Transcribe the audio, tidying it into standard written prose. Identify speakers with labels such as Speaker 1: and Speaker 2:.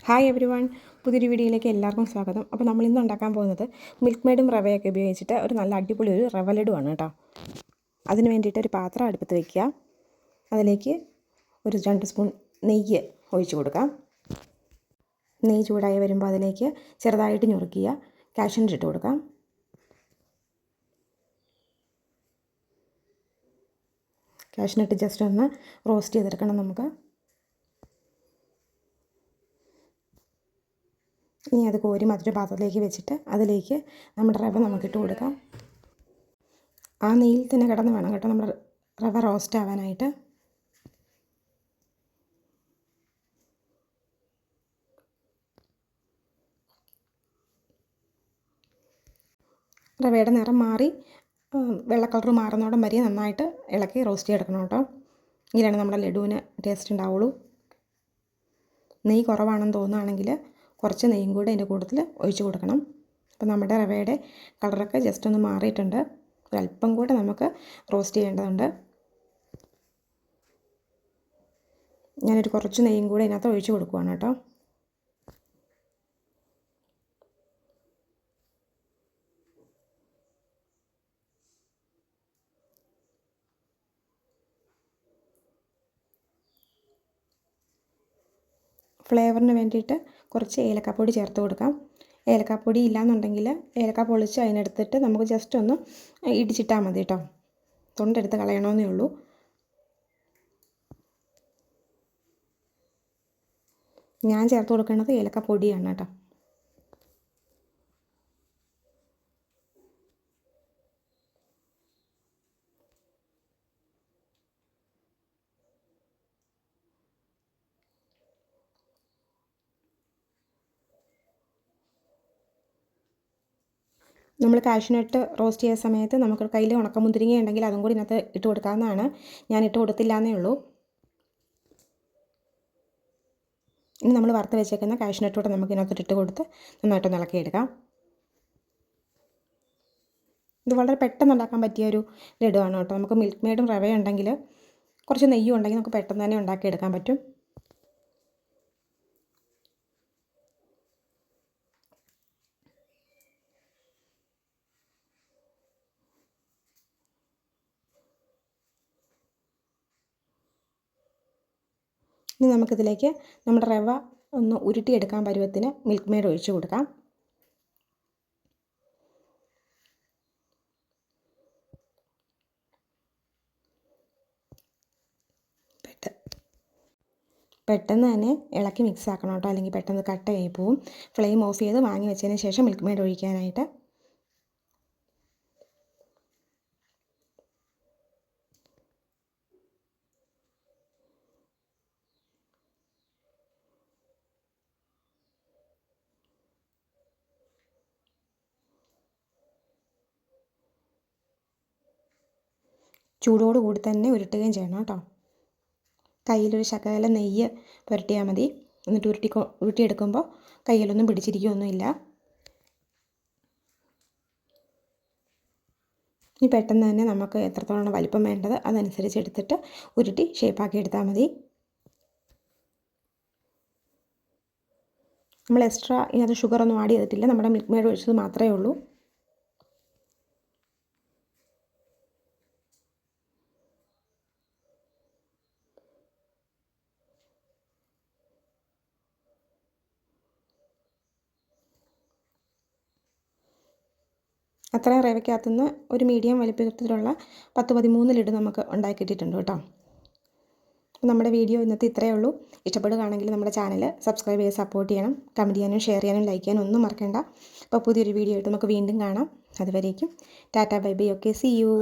Speaker 1: Hi every one, പുതിയൊരു വീഡിയോയിലേക്ക് എല്ലാവർക്കും സ്വാഗതം. അപ്പോൾ നമ്മൾ ഇന്ന് ഉണ്ടാക്കാൻ പോകുന്നത് മിൽക്ക് മെയ്ഡും റവയൊക്കെ ഉപയോഗിച്ചിട്ട് ഒരു നല്ല അടിപൊളി ഒരു റവ ലഡുവാണ് കേട്ടോ. അതിന് വേണ്ടിയിട്ട് ഒരു പാത്രം അടുപ്പത്ത് വയ്ക്കുക. അതിലേക്ക് ഒരു 2 സ്പൂൺ നെയ്യ് ഒഴിച്ച് കൊടുക്കാം. നെയ്യ് ചൂടായി വരുമ്പോൾ അതിലേക്ക് ചെറുതായിട്ട് ഞുറുക്കിയ കാഷ്യൂ ഇട്ട് കൊടുക്കാം. കാഷ്യൂ ഇട്ട് ജസ്റ്റ് ഒന്ന് റോസ്റ്റ് ചെയ്തെടുക്കണം നമുക്ക്. ഇനി അത് കോരി മറ്റൊരു പാത്രത്തിലേക്ക് വെച്ചിട്ട് അതിലേക്ക് നമ്മുടെ റവ നമുക്കിട്ട് കൊടുക്കാം. ആ നെയ്യിൽ തന്നെ കിടന്ന് വേണം കേട്ടോ നമ്മുടെ റവ റോസ്റ്റ് ആവാനായിട്ട്. റവയുടെ നിറം മാറി വെള്ള കളർ മാറുന്നോടം വരെ നന്നായിട്ട് ഇളക്കി റോസ്റ്റ് ചെയ്തെടുക്കണം കേട്ടോ. ഇതിലാണ് നമ്മുടെ ലഡുവിന് ടേസ്റ്റ് ഉണ്ടാവുള്ളൂ. നെയ്യ് കുറവാണെന്ന് തോന്നുകയാണെങ്കിൽ കുറച്ച് നെയ്യും കൂടെ അതിൻ്റെ കൂട്ടത്തിൽ ഒഴിച്ച് കൊടുക്കണം. അപ്പോൾ നമ്മുടെ റവയുടെ കളറൊക്കെ ജസ്റ്റ് ഒന്ന് മാറിയിട്ടുണ്ട്. ഒരല്പം കൂടെ നമുക്ക് റോസ്റ്റ് ചെയ്യേണ്ടതുണ്ട്. ഞാനൊരു കുറച്ച് നെയ്യും കൂടെ ഇതിനകത്ത് ഒഴിച്ച് കൊടുക്കുകയാണ് കേട്ടോ. ഫ്ലേവറിന് വേണ്ടിയിട്ട് കുറച്ച് ഏലക്കാപ്പൊടി ചേർത്ത് കൊടുക്കാം. ഏലക്കാപ്പൊടി ഇല്ലയെന്നുണ്ടെങ്കിൽ ഏലക്ക പൊളിച്ച് അതിനെടുത്തിട്ട് നമുക്ക് ജസ്റ്റ് ഒന്ന് ഇടിച്ചിട്ടാൽ മതി കേട്ടോ. തൊണ്ടെടുത്ത് കളയണമെന്നേ ഉള്ളൂ. ഞാൻ ചേർത്ത് കൊടുക്കുന്നത് ഏലക്കാപ്പൊടിയാണ് കേട്ടോ. നമ്മൾ കാഷ്യൂനട്ട് റോസ്റ്റ് ചെയ്യുന്ന സമയത്ത് നമുക്ക് കയ്യിൽ ഉണക്കമുന്തിരിങ്ങ ഉണ്ടെങ്കിൽ അതും കൂടി ഇതിനകത്ത് ഇട്ട് കൊടുക്കാവുന്നതാണ്. ഞാൻ ഇട്ട് കൊടുത്തില്ല എന്നേ ഉള്ളൂ. ഇനി നമ്മൾ വറുത്ത് വെച്ചേക്കുന്ന കാഷ്യൂനട്ട് കൂടെ നമുക്ക് ഇതിനകത്ത് ഇട്ട് കൊടുത്ത് നന്നായിട്ടൊന്ന് ഇളക്കിയെടുക്കാം. ഇത് വളരെ പെട്ടെന്ന് ഉണ്ടാക്കാൻ പറ്റിയൊരു ലഡുവാണ് കേട്ടോ. നമുക്ക് മിൽക്ക് മെയ്ഡും റവയും ഉണ്ടെങ്കിൽ കുറച്ച് നെയ്യും ഉണ്ടെങ്കിൽ നമുക്ക് പെട്ടെന്ന് തന്നെ ഉണ്ടാക്കിയെടുക്കാൻ പറ്റും. ഇനി നമുക്കിതിലേക്ക് നമ്മുടെ റവ ഒന്ന് ഉരുട്ടിയെടുക്കാൻ പരുവത്തിന് മിൽക്ക് മെയ്ഡ് ഒഴിച്ച് കൊടുക്കാം. പെട്ടെന്ന് തന്നെ ഇളക്കി മിക്സ് ആക്കണം കേട്ടോ, അല്ലെങ്കിൽ പെട്ടെന്ന് കട്ടയായി പോവും. ഫ്ലെയിം ഓഫ് ചെയ്ത് വാങ്ങി വെച്ചതിന് ശേഷം മിൽക്ക് മെയ്ഡ് ഒഴിക്കാനായിട്ട്. ചൂടോടുകൂടി തന്നെ ഉരുട്ടുകയും ചെയ്യണം കേട്ടോ. കയ്യിലൊരു ശകലം നെയ്യ് പുരട്ടിയാൽ മതി. എന്നിട്ട് ഉരുട്ടിയെടുക്കുമ്പോൾ കയ്യിലൊന്നും പിടിച്ചിരിക്കുകയൊന്നുമില്ല. ഇനി പെട്ടെന്ന് തന്നെ നമുക്ക് എത്രത്തോളം വലിപ്പം വേണ്ടത് അതനുസരിച്ച് എടുത്തിട്ട് ഉരുട്ടി ഷേപ്പാക്കി എടുത്താൽ മതി. നമ്മൾ എക്സ്ട്രാ ഇതിനകത്ത് ഷുഗറൊന്നും ആഡ് ചെയ്തിട്ടില്ല. നമ്മുടെ മിൽക്ക് മെയ്ഡ് ഒഴിച്ചത് മാത്രമേ ഉള്ളൂ. അത്രയും റവയ്ക്കകത്തുനിന്ന് ഒരു മീഡിയം വലിപ്പത്തിലുള്ള 10-13 ലഡു നമുക്ക് ഉണ്ടാക്കി കിട്ടിയിട്ടുണ്ട് കേട്ടോ. നമ്മുടെ വീഡിയോ ഇന്നത്തെ ഇത്രയേ ഉള്ളൂ. ഇഷ്ടപ്പെടുകയാണെങ്കിൽ നമ്മുടെ ചാനൽ സബ്സ്ക്രൈബ് ചെയ്ത് സപ്പോർട്ട് ചെയ്യണം. കമൻറ്റ് ചെയ്യാനും ഷെയർ ചെയ്യാനും ലൈക്ക് ചെയ്യാനും ഒന്നും മറക്കണ്ട. അപ്പോൾ പുതിയൊരു വീഡിയോ ആയിട്ട് നമുക്ക് വീണ്ടും കാണാം. അതുവരേക്കും tata bye bye. Okay, see U.